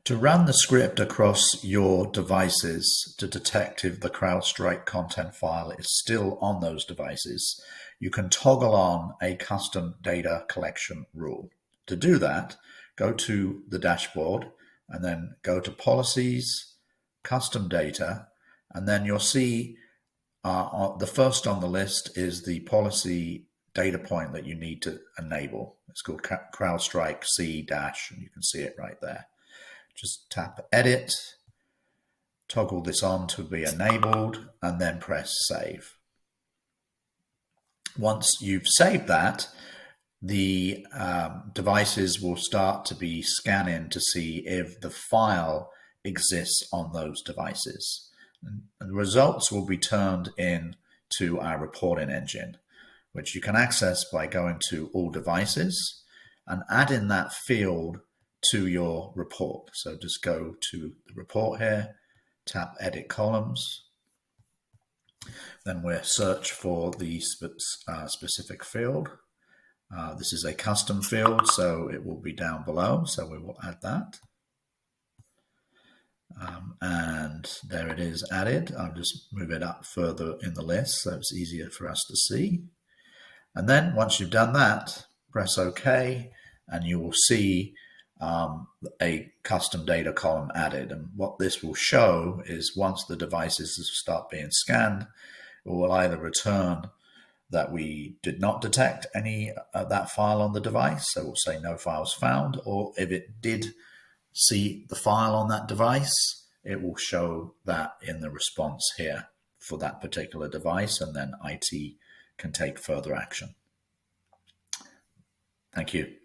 To run the script across your devices to detect if the CrowdStrike content file is still on those devices, you can toggle on a custom data collection rule. To do that, go to the dashboard and then go to Policies, Custom Data, and then you'll see the first on the list is the policy data point that you need to enable. It's called CrowdStrike C-, and you can see it right there. Just tap Edit, toggle this on to be enabled, and then press Save. Once you've saved that, the devices will start to be scanning to see if the file exists on those devices. And the results will be turned in to our reporting engine, which you can access by going to All Devices and adding that field to your report. So just go to the report here, tap Edit Columns. Then we'll search for the specific field. This is a custom field, so it will be down below. So we will add that. And there it is added. I'll just move it up further in the list so it's easier for us to see. And then once you've done that, press OK, and you will see a custom data column added. And what this will show is once the devices start being scanned, it will either return that we did not detect any of that file on the device, so we'll say no files found, or if it did see the file on that device, it will show that in the response here for that particular device, and then IT can take further action. Thank you.